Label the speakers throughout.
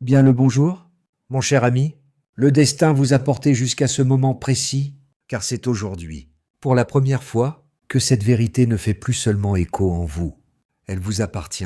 Speaker 1: Bien le bonjour, mon cher ami. Le destin vous a porté jusqu'à ce moment précis, car c'est aujourd'hui, pour la première fois, que cette vérité ne fait plus seulement écho en vous. Elle vous appartient.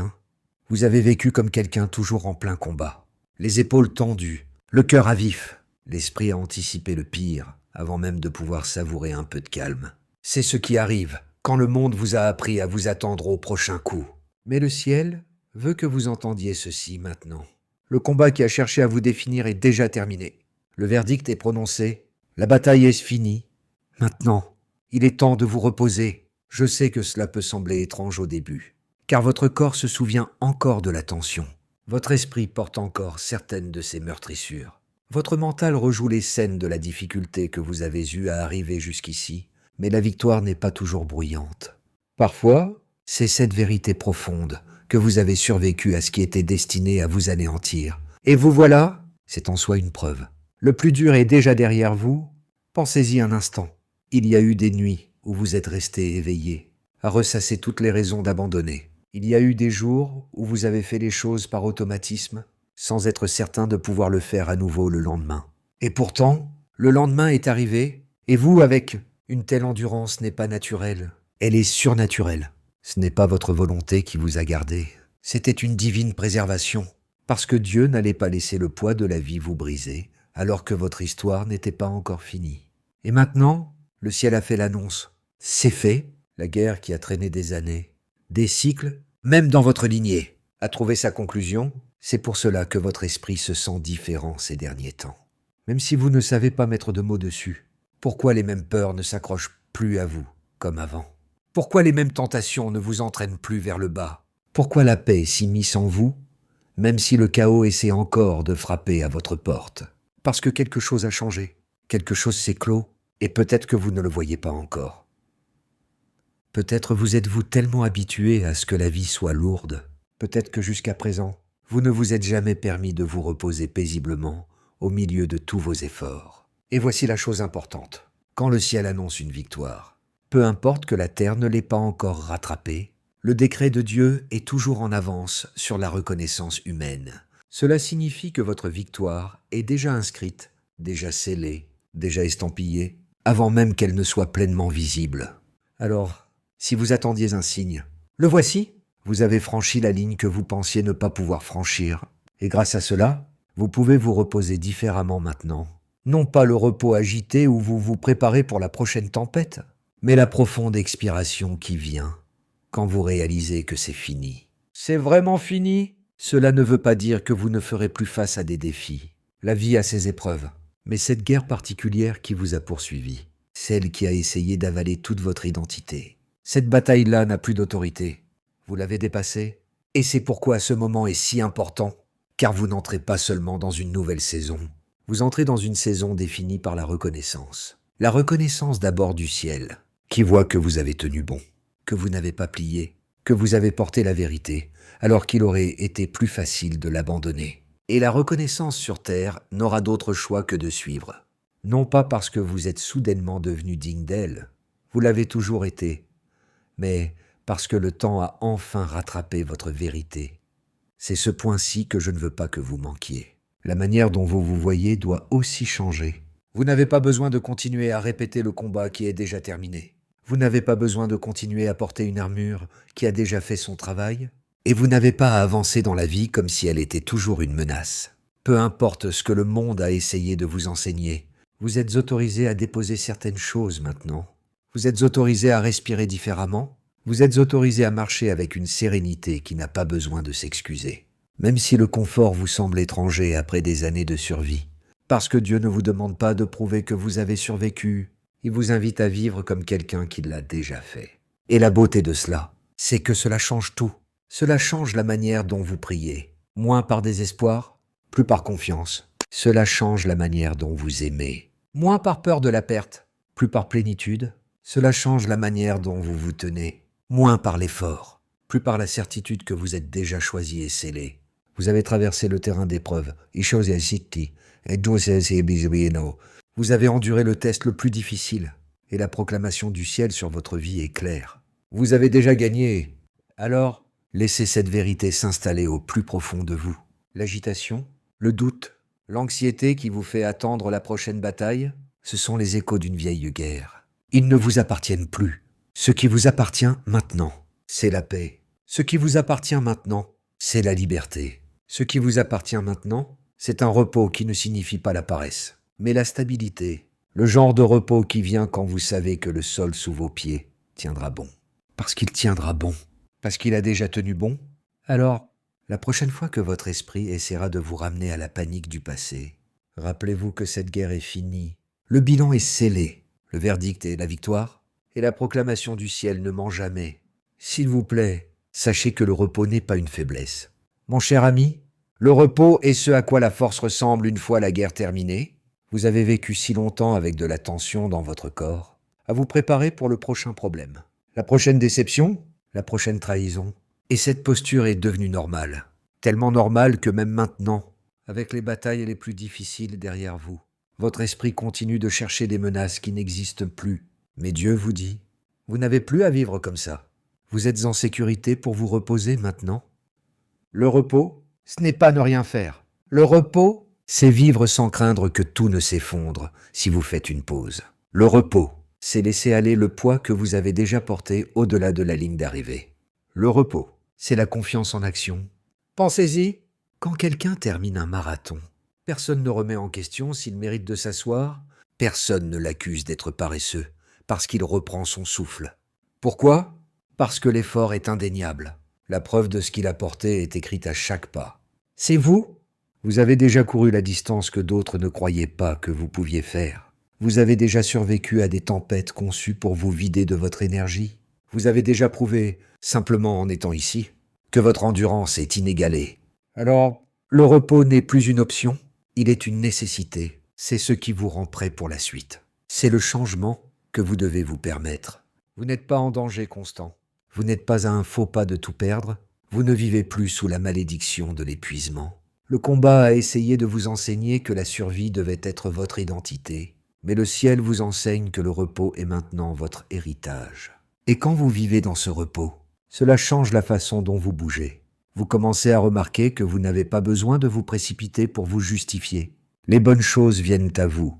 Speaker 1: Vous avez vécu comme quelqu'un toujours en plein combat. Les épaules tendues, le cœur à vif, l'esprit a anticipé le pire, avant même de pouvoir savourer un peu de calme. C'est ce qui arrive quand le monde vous a appris à vous attendre au prochain coup. Mais le ciel veut que vous entendiez ceci maintenant. Le combat qui a cherché à vous définir est déjà terminé. Le verdict est prononcé. La bataille est finie. Maintenant, il est temps de vous reposer. Je sais que cela peut sembler étrange au début, car votre corps se souvient encore de la tension. Votre esprit porte encore certaines de ses meurtrissures. Votre mental rejoue les scènes de la difficulté que vous avez eue à arriver jusqu'ici, mais la victoire n'est pas toujours bruyante. Parfois, c'est cette vérité profonde que vous avez survécu à ce qui était destiné à vous anéantir. Et vous voilà, c'est en soi une preuve. Le plus dur est déjà derrière vous. Pensez-y un instant. Il y a eu des nuits où vous êtes resté éveillé, à ressasser toutes les raisons d'abandonner. Il y a eu des jours où vous avez fait les choses par automatisme, sans être certain de pouvoir le faire à nouveau le lendemain. Et pourtant, le lendemain est arrivé, et vous, avec une telle endurance, n'est pas naturelle. Elle est surnaturelle. Ce n'est pas votre volonté qui vous a gardé. C'était une divine préservation, parce que Dieu n'allait pas laisser le poids de la vie vous briser, alors que votre histoire n'était pas encore finie. Et maintenant, le ciel a fait l'annonce. C'est fait. La guerre qui a traîné des années, des cycles, même dans votre lignée, a trouvé sa conclusion. C'est pour cela que votre esprit se sent différent ces derniers temps. Même si vous ne savez pas mettre de mots dessus, pourquoi les mêmes peurs ne s'accrochent plus à vous comme avant? Pourquoi les mêmes tentations ne vous entraînent plus vers le bas? Pourquoi la paix s'immisce en vous, même si le chaos essaie encore de frapper à votre porte? Parce que quelque chose a changé, quelque chose s'est clos, et peut-être que vous ne le voyez pas encore. Peut-être vous êtes-vous tellement habitué à ce que la vie soit lourde, peut-être que jusqu'à présent, vous ne vous êtes jamais permis de vous reposer paisiblement au milieu de tous vos efforts. Et voici la chose importante. Quand le ciel annonce une victoire, peu importe que la terre ne l'ait pas encore rattrapée, le décret de Dieu est toujours en avance sur la reconnaissance humaine. Cela signifie que votre victoire est déjà inscrite, déjà scellée, déjà estampillée, avant même qu'elle ne soit pleinement visible. Alors, si vous attendiez un signe, le voici. Vous avez franchi la ligne que vous pensiez ne pas pouvoir franchir. Et grâce à cela, vous pouvez vous reposer différemment maintenant. Non pas le repos agité où vous vous préparez pour la prochaine tempête, mais la profonde expiration qui vient quand vous réalisez que c'est fini. C'est vraiment fini? Cela ne veut pas dire que vous ne ferez plus face à des défis. La vie a ses épreuves, mais cette guerre particulière qui vous a poursuivi, celle qui a essayé d'avaler toute votre identité, cette bataille-là n'a plus d'autorité. Vous l'avez dépassée, et c'est pourquoi ce moment est si important, car vous n'entrez pas seulement dans une nouvelle saison, vous entrez dans une saison définie par la reconnaissance. La reconnaissance d'abord du ciel, qui voit que vous avez tenu bon, que vous n'avez pas plié, que vous avez porté la vérité, alors qu'il aurait été plus facile de l'abandonner. Et la reconnaissance sur terre n'aura d'autre choix que de suivre. Non pas parce que vous êtes soudainement devenu digne d'elle, vous l'avez toujours été, mais parce que le temps a enfin rattrapé votre vérité. C'est ce point-ci que je ne veux pas que vous manquiez. La manière dont vous vous voyez doit aussi changer. Vous n'avez pas besoin de continuer à répéter le combat qui est déjà terminé. Vous n'avez pas besoin de continuer à porter une armure qui a déjà fait son travail. Et vous n'avez pas à avancer dans la vie comme si elle était toujours une menace. Peu importe ce que le monde a essayé de vous enseigner, vous êtes autorisé à déposer certaines choses maintenant. Vous êtes autorisé à respirer différemment. Vous êtes autorisé à marcher avec une sérénité qui n'a pas besoin de s'excuser. Même si le confort vous semble étranger après des années de survie. Parce que Dieu ne vous demande pas de prouver que vous avez survécu. Il vous invite à vivre comme quelqu'un qui l'a déjà fait. Et la beauté de cela, c'est que cela change tout. Cela change la manière dont vous priez. Moins par désespoir, plus par confiance. Cela change la manière dont vous aimez. Moins par peur de la perte, plus par plénitude. Cela change la manière dont vous vous tenez. Moins par l'effort, plus par la certitude que vous êtes déjà choisi et scellé. Vous avez traversé le terrain d'épreuve. Vous avez enduré le test le plus difficile, et la proclamation du ciel sur votre vie est claire. Vous avez déjà gagné. Alors, laissez cette vérité s'installer au plus profond de vous. L'agitation, Le doute, l'anxiété qui vous fait attendre la prochaine bataille, ce sont les échos d'une vieille guerre. Ils ne vous appartiennent plus. Ce qui vous appartient maintenant, c'est la paix. Ce qui vous appartient maintenant, c'est la liberté. Ce qui vous appartient maintenant, c'est un repos qui ne signifie pas la paresse, mais la stabilité. Le genre de repos qui vient quand vous savez que le sol sous vos pieds tiendra bon. Parce qu'il tiendra bon. Parce qu'il a déjà tenu bon. Alors, la prochaine fois que votre esprit essaiera de vous ramener à la panique du passé, rappelez-vous que cette guerre est finie. Le bilan est scellé. Le verdict est la victoire. Et la proclamation du ciel ne ment jamais. S'il vous plaît, sachez que le repos n'est pas une faiblesse. Mon cher ami, le repos est ce à quoi la force ressemble une fois la guerre terminée. Vous avez vécu si longtemps avec de la tension dans votre corps, à vous préparer pour le prochain problème. La prochaine déception, la prochaine trahison. Et cette posture est devenue normale. Tellement normale que même maintenant, avec les batailles les plus difficiles derrière vous, votre esprit continue de chercher des menaces qui n'existent plus. Mais Dieu vous dit, vous n'avez plus à vivre comme ça. Vous êtes en sécurité pour vous reposer maintenant. Le repos, ce n'est pas ne rien faire. Le repos, c'est vivre sans craindre que tout ne s'effondre si vous faites une pause. Le repos, c'est laisser aller le poids que vous avez déjà porté au-delà de la ligne d'arrivée. Le repos, c'est la confiance en action. Pensez-y, quand quelqu'un termine un marathon, personne ne remet en question s'il mérite de s'asseoir, personne ne l'accuse d'être paresseux, parce qu'il reprend son souffle. Pourquoi ? Parce que l'effort est indéniable. La preuve de ce qu'il a porté est écrite à chaque pas. C'est vous ? Vous avez déjà couru la distance que d'autres ne croyaient pas que vous pouviez faire. Vous avez déjà survécu à des tempêtes conçues pour vous vider de votre énergie. Vous avez déjà prouvé, simplement en étant ici, que votre endurance est inégalée. Alors, le repos n'est plus une option, il est une nécessité. C'est ce qui vous rend prêt pour la suite. C'est le changement que vous devez vous permettre. Vous n'êtes pas en danger constant. Vous n'êtes pas à un faux pas de tout perdre. Vous ne vivez plus sous la malédiction de l'épuisement. Le combat a essayé de vous enseigner que la survie devait être votre identité. Mais le ciel vous enseigne que le repos est maintenant votre héritage. Et quand vous vivez dans ce repos, cela change la façon dont vous bougez. Vous commencez à remarquer que vous n'avez pas besoin de vous précipiter pour vous justifier. Les bonnes choses viennent à vous,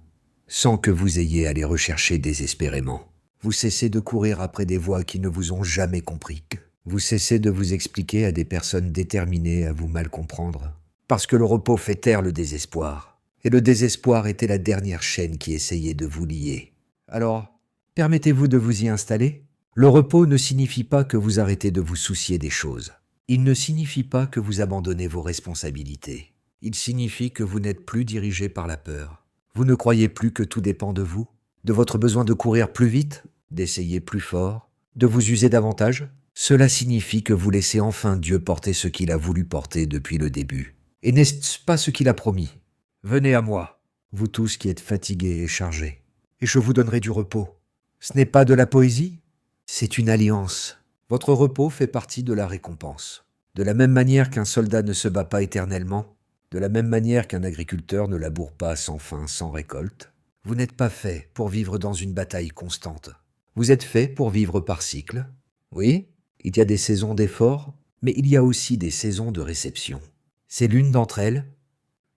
Speaker 1: sans que vous ayez à les rechercher désespérément. Vous cessez de courir après des voix qui ne vous ont jamais compris. Vous cessez de vous expliquer à des personnes déterminées à vous mal comprendre. Parce que le repos fait taire le désespoir. Et le désespoir était la dernière chaîne qui essayait de vous lier. Alors, permettez-vous de vous y installer ? Le repos ne signifie pas que vous arrêtez de vous soucier des choses. Il ne signifie pas que vous abandonnez vos responsabilités. Il signifie que vous n'êtes plus dirigé par la peur. Vous ne croyez plus que tout dépend de vous, de votre besoin de courir plus vite, d'essayer plus fort, de vous user davantage. Cela signifie que vous laissez enfin Dieu porter ce qu'il a voulu porter depuis le début. Et n'est-ce pas ce qu'il a promis ? Venez à moi, vous tous qui êtes fatigués et chargés, et je vous donnerai du repos. Ce n'est pas de la poésie ? C'est une alliance. Votre repos fait partie de la récompense. De la même manière qu'un soldat ne se bat pas éternellement, de la même manière qu'un agriculteur ne laboure pas sans fin, sans récolte, vous n'êtes pas fait pour vivre dans une bataille constante. Vous êtes fait pour vivre par cycle. Oui, il y a des saisons d'effort, mais il y a aussi des saisons de réception. C'est l'une d'entre elles.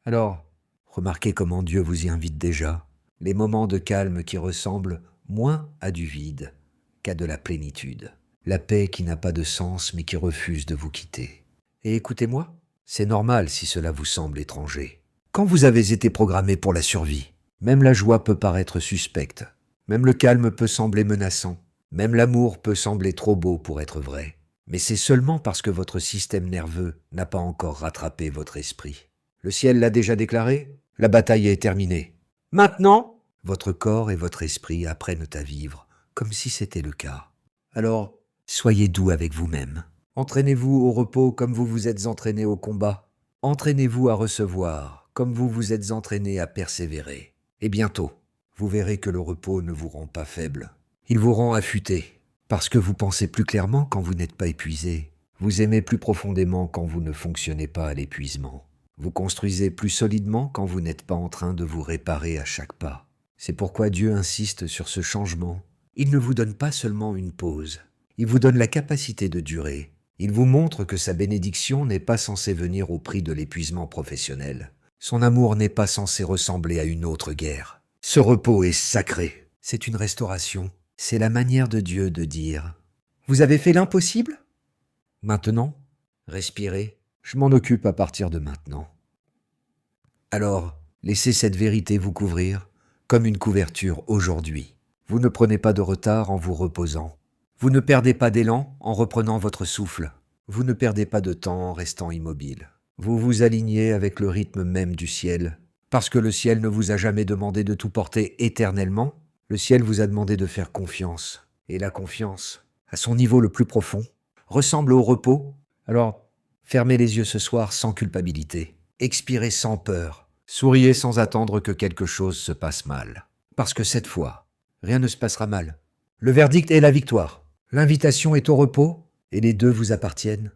Speaker 1: Alors, remarquez comment Dieu vous y invite déjà. Les moments de calme qui ressemblent moins à du vide qu'à de la plénitude. La paix qui n'a pas de sens mais qui refuse de vous quitter. Et écoutez-moi, c'est normal si cela vous semble étranger. Quand vous avez été programmé pour la survie, même la joie peut paraître suspecte, même le calme peut sembler menaçant, même l'amour peut sembler trop beau pour être vrai. Mais c'est seulement parce que votre système nerveux n'a pas encore rattrapé votre esprit. Le ciel l'a déjà déclaré, la bataille est terminée. Maintenant, votre corps et votre esprit apprennent à vivre comme si c'était le cas. Alors, soyez doux avec vous-même. Entraînez-vous au repos comme vous vous êtes entraîné au combat. Entraînez-vous à recevoir comme vous vous êtes entraîné à persévérer. Et bientôt, vous verrez que le repos ne vous rend pas faible. Il vous rend affûté, parce que vous pensez plus clairement quand vous n'êtes pas épuisé. Vous aimez plus profondément quand vous ne fonctionnez pas à l'épuisement. Vous construisez plus solidement quand vous n'êtes pas en train de vous réparer à chaque pas. C'est pourquoi Dieu insiste sur ce changement. Il ne vous donne pas seulement une pause, il vous donne la capacité de durer. Il vous montre que sa bénédiction n'est pas censée venir au prix de l'épuisement professionnel, Son amour n'est pas censé ressembler à une autre guerre. Ce repos est sacré. C'est une restauration. C'est la manière de Dieu de dire « Vous avez fait l'impossible ? Maintenant, respirez. Je m'en occupe à partir de maintenant. » Alors, laissez cette vérité vous couvrir comme une couverture aujourd'hui. Vous ne prenez pas de retard en vous reposant. Vous ne perdez pas d'élan en reprenant votre souffle. Vous ne perdez pas de temps en restant immobile. Vous vous alignez avec le rythme même du ciel. Parce que le ciel ne vous a jamais demandé de tout porter éternellement, le ciel vous a demandé de faire confiance. Et la confiance, à son niveau le plus profond, ressemble au repos. Alors, fermez les yeux ce soir sans culpabilité. Expirez sans peur. Souriez sans attendre que quelque chose se passe mal. Parce que cette fois, rien ne se passera mal. Le verdict est la victoire. L'invitation est au repos et les deux vous appartiennent.